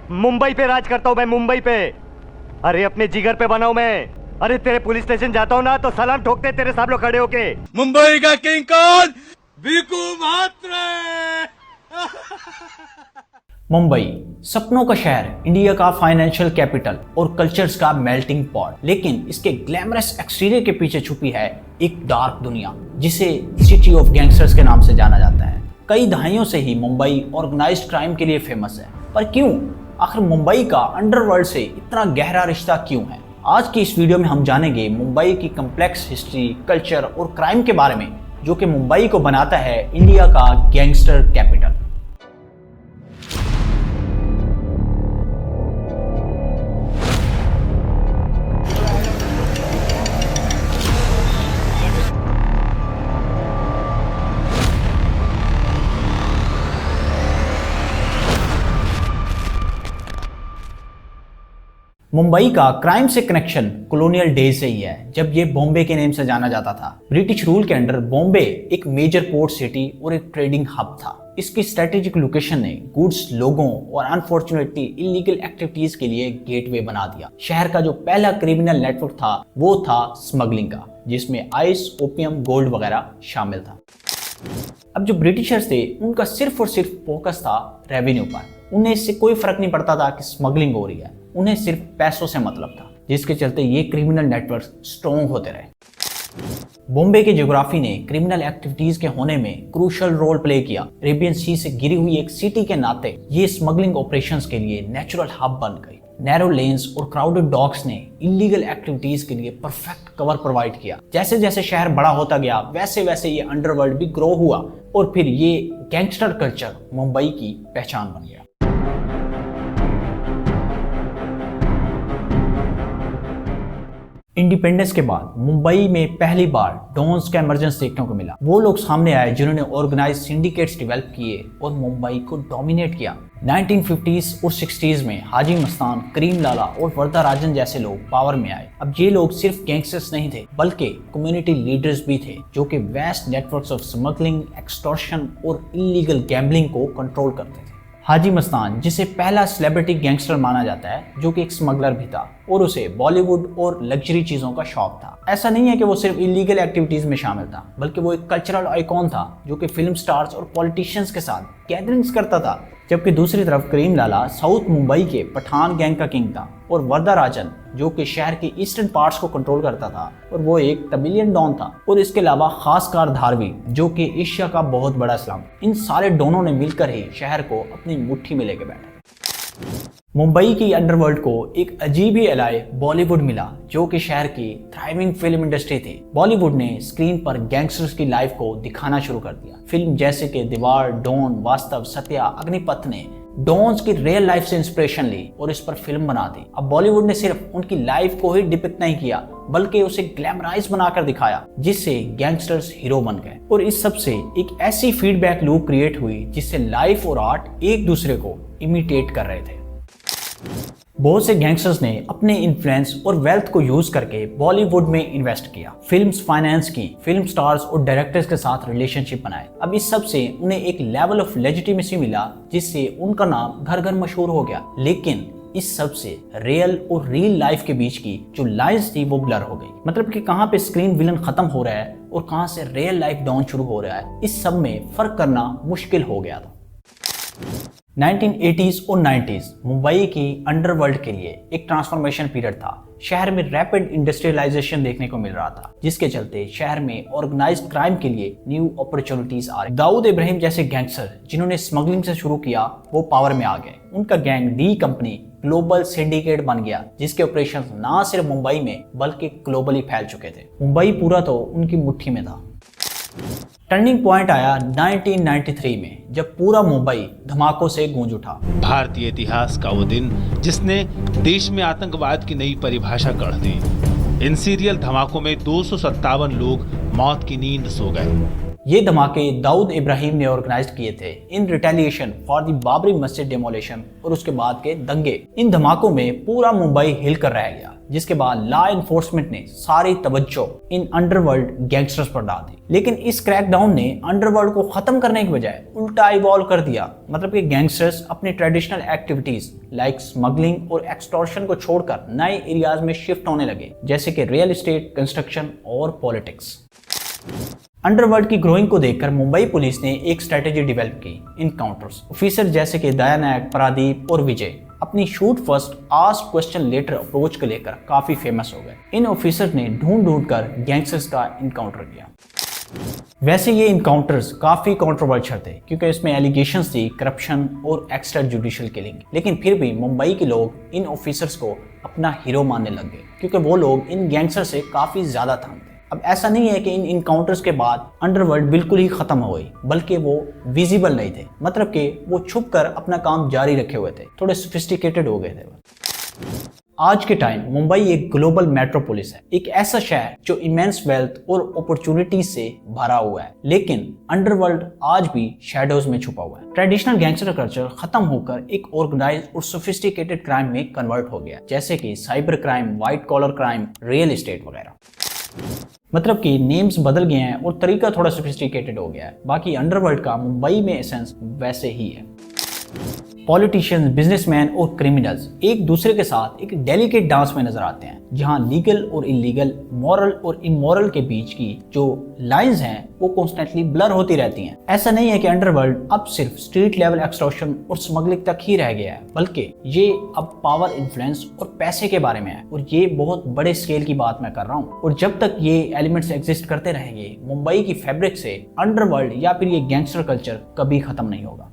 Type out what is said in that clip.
मुंबई पे राज करता हूँ मैं, मुंबई पे। अरे अपने जिगर पे बनाऊं मैं। अरे तेरे पुलिस स्टेशन जाता हूँ ना तो सलाम ठोकते तेरे सब लोग खड़े होके। मुंबई का किंग कौन? विकू म्हात्रे। मुंबई सपनों का शहर, इंडिया का फाइनेंशियल कैपिटल और कल्चर्स का मेल्टिंग पॉट। लेकिन इसके ग्लैमरस एक्सटीरियर के पीछे छुपी है एक डार्क दुनिया जिसे सिटी ऑफ गैंगस्टर्स के नाम से जाना जाता है। कई दहाइयों से ही मुंबई ऑर्गेनाइज्ड क्राइम के लिए फेमस है, पर क्यों? आखिर मुंबई का अंडरवर्ल्ड से इतना गहरा रिश्ता क्यों है? आज की इस वीडियो में हम जानेंगे मुंबई की कॉम्प्लेक्स हिस्ट्री, कल्चर और क्राइम के बारे में, जो कि मुंबई को बनाता है इंडिया का गैंगस्टर कैपिटल। मुंबई का क्राइम से कनेक्शन कॉलोनियल डेज से ही है, जब ये बॉम्बे के नेम से जाना जाता था। ब्रिटिश रूल के अंडर बॉम्बे एक मेजर पोर्ट सिटी और एक ट्रेडिंग हब था। इसकी स्ट्रेटेजिक लोकेशन ने गुड्स, लोगों और अनफॉर्चुनेटली इलीगल एक्टिविटीज के लिए गेटवे बना दिया। शहर का जो पहला क्रिमिनल नेटवर्क था वो था स्मगलिंग का, जिसमें आइस, ओपियम, गोल्ड वगैरह शामिल था। अब जो ब्रिटिशर्स थे उनका सिर्फ और सिर्फ फोकस था रेवेन्यू पर। उन्हें इससे कोई फर्क नहीं पड़ता था कि स्मगलिंग हो रही है, उन्हें सिर्फ पैसों से मतलब था, जिसके चलते ये क्रिमिनल नेटवर्क स्ट्रॉन्ग होते रहे। बॉम्बे के ज्योग्राफी ने क्रिमिनल एक्टिविटीज के होने में क्रूशियल रोल प्ले किया। अरेबियन सी से घिरी हुई एक सिटी के नाते ये स्मगलिंग ऑपरेशंस के लिए नेचुरल हब बन गई। नैरो लेन्स और क्राउडेड डॉक्स ने इलीगल एक्टिविटीज के लिए परफेक्ट कवर प्रोवाइड किया। जैसे जैसे शहर बड़ा होता गया वैसे वैसे ये अंडरवर्ल्ड भी ग्रो हुआ और फिर ये गैंगस्टर कल्चर मुंबई की पहचान बन गया। इंडिपेंडेंस के बाद मुंबई में पहली बार डॉन्स का इमर्जेंस देखने को मिला। वो लोग सामने आए जिन्होंने ऑर्गेनाइज सिंडिकेट्स डेवलप किए और मुंबई को डोमिनेट किया। 1950s और 60s में हाजी मस्तान, करीम लाला और वरदाराजन जैसे लोग पावर में आए। अब ये लोग सिर्फ गैंगस्टर्स नहीं थे बल्कि कम्युनिटी लीडर्स भी थे, जो कि vast networks of smuggling, extortion और इलीगल गैम्बलिंग को कंट्रोल करते थे। हाजी मस्तान, जिसे पहला सेलिब्रिटी गैंगस्टर माना जाता है, जो कि एक स्मगलर भी था और उसे बॉलीवुड और लग्जरी चीजों का शौक था। ऐसा नहीं है कि वो सिर्फ इलीगल एक्टिविटीज में शामिल था, बल्कि वो एक कल्चरल आइकॉन था जो कि फिल्म स्टार्स और पॉलिटिशियंस के साथ गैदरिंग्स करता था। जबकि दूसरी तरफ करीम लाला साउथ मुंबई के पठान गैंग का किंग था और वरदाराजन जो कि शहर के ईस्टर्न पार्ट्स को कंट्रोल करता था और वो एक तमिलियन डॉन था। और इसके अलावा खासकर धारवी जो कि एशिया का बहुत बड़ा स्लम। इन सारे डॉनों ने मिलकर ही शहर को अपनी मुट्ठी में लेके बैठे। मुंबई की अंडरवर्ल्ड को एक अजीब ही एलाय बॉलीवुड मिला, जो कि शहर की थ्राइविंग फिल्म इंडस्ट्री थी। बॉलीवुड ने स्क्रीन पर गैंगस्टर्स की लाइफ को दिखाना शुरू कर दिया। फिल्म जैसे कि दीवार, डॉन, वास्तव, सत्या, अग्निपथ ने डॉन्स की रियल लाइफ से इंस्पिरेशन ली और इस पर फिल्म बना दी। अब बॉलीवुड ने सिर्फ उनकी लाइफ को ही डिपिक्ट नहीं किया बल्कि उसे ग्लैमराइज बनाकर दिखाया, जिससे गैंगस्टर्स हीरो बन गए। और इस सब से एक ऐसी फीडबैक लूप क्रिएट हुई जिससे लाइफ और आर्ट एक दूसरे को इमिटेट कर रहे थे। बहुत से गैंगस्टर्स ने अपने इन्फ्लुएंस और वेल्थ को यूज करके बॉलीवुड में इन्वेस्ट किया, फिल्म्स फाइनेंस की, फिल्म स्टार्स और डायरेक्टर्स के साथ रिलेशनशिप बनाए। अब इस सब से उन्हें एक लेवल ऑफ लेजिटिमेसी मिला जिससे उनका नाम घर घर मशहूर हो गया। लेकिन इस सब से रियल और रियल लाइफ के बीच की जो लाइंस थी वो ब्लर हो गई। मतलब कि कहाँ पे स्क्रीन विलन खत्म हो रहा है और कहाँ से रियल लाइफ डॉन शुरू हो रहा है, इस सब में फर्क करना मुश्किल हो गया था। 1980s और 90s मुंबई की अंडरवर्ल्ड के लिए एक ट्रांसफॉर्मेशन पीरियड था। शहर में रैपिड इंडस्ट्रियलाइजेशन देखने को मिल रहा था, जिसके चलते शहर में ऑर्गेनाइज्ड क्राइम के लिए न्यू अपॉर्चुनिटीज आ रही। दाऊद इब्राहिम जैसे गैंगस्टर जिन्होंने स्मगलिंग से शुरू किया वो पावर में आ गए। उनका gang D company global syndicate बन गया, जिसके ऑपरेशन ना सिर्फ मुंबई में बल्कि ग्लोबली फैल चुके थे। मुंबई पूरा तो उनकी मुट्ठी में था। टर्निंग पॉइंट आया 1993 में, जब पूरा मुंबई धमाकों से गूंज उठा। भारतीय इतिहास का वो दिन जिसने देश में आतंकवाद की नई परिभाषा गढ़ दी। इन सीरियल धमाकों में 257 लोग मौत की नींद सो गए। ये धमाके दाऊद इब्राहिम ने ऑर्गेनाइज किए थे इन रिटेलिएशन फॉर द बाबरी मस्जिद डेमोलिशन और उसके बाद के दंगे। इन धमाकों में पूरा मुंबई हिल कर रह गया। जिसके बाद लॉ एनफोर्समेंट ने सारी तवज्जो इन अंडरवर्ल्ड गैंगस्टर्स पर डाल दी। लेकिन इस क्रैकडाउन ने अंडरवर्ल्ड को खत्म करने के बजाय उल्टा इवॉल्व कर दिया। मतलब कि गैंगस्टर्स अपने ट्रेडिशनल एक्टिविटीज लाइक स्मगलिंग और एक्सटॉर्शन को छोड़कर नए एरियाज में शिफ्ट होने लगे, जैसे कि रियल एस्टेट, कंस्ट्रक्शन और पॉलिटिक्स। अंडरवर्ल्ड की ग्रोइंग को देखकर मुंबई पुलिस ने एक स्ट्रेटेजी डेवलप की, इनकाउंटर्स। ऑफिसर जैसे कि दया नायक, प्रदीप और विजय अपनी shoot first ask question later approach को लेकर काफी फेमस हो गए। इन ऑफिसर्स ने ढूंढ कर गैंगस्टर्स का इनकाउंटर किया। वैसे ये इनकाउंटर्स काफी कंट्रोवर्शियल थे क्योंकि इसमें एलिगेशंस थी करप्शन और एक्स्ट्रा जुडिशियल किलिंग, लेकिन फिर भी मुंबई के लोग इन ऑफिसर्स को अपना हीरो मानने लग गए क्योंकि वो लोग इन गैंगस्टर से काफी ज्यादा थाम थे। अब ऐसा नहीं है कि इन इनकाउंटर्स के बाद अंडरवर्ल्ड बिल्कुल ही खत्म हो गई, बल्कि वो विजिबल नहीं थे। मतलब कि वो छुप कर अपना काम जारी रखे हुए थे, थोड़े सोफिस्टिकेटेड हो गए थे। आज के टाइम मुंबई एक ग्लोबल मेट्रोपोलिस है, एक ऐसा शहर जो इमेंस वेल्थ और अपॉर्चुनिटी से भरा हुआ है, लेकिन अंडरवर्ल्ड आज भी शैडोज में छुपा हुआ है। ट्रेडिशनल गैंगस्टर कल्चर खत्म होकर एक ऑर्गेनाइज्ड और सोफिस्टिकेटेड क्राइम में कन्वर्ट हो गया, जैसे कि cyber crime, white collar crime, real estate वगैरह। मतलब कि नेम्स बदल गए हैं और तरीका थोड़ा सोफिस्टिकेटेड हो गया है, बाकी अंडरवर्ल्ड का मुंबई में एसेंस वैसे ही है। पॉलिटिशियंस, बिजनेसमैन और क्रिमिनल्स एक दूसरे के साथ एक डेलिकेट डांस में नजर आते हैं, जहां लीगल और इलीगल, मॉरल और इमोरल के बीच की जो लाइंस हैं वो कॉन्स्टेंटली ब्लर होती रहती हैं। ऐसा नहीं है कि अंडरवर्ल्ड अब सिर्फ स्ट्रीट लेवल एक्सटॉर्शन और स्मगलिंग तक ही रह गया है, बल्कि ये अब पावर, इन्फ्लुएंस और पैसे के बारे में है, और ये बहुत बड़े स्केल की बात मैं कर रहा हूँ। और जब तक ये एलिमेंट्स एग्जिस्ट करते रहेंगे, मुंबई की फैब्रिक से अंडरवर्ल्ड या फिर ये गैंगस्टर कल्चर कभी खत्म नहीं होगा।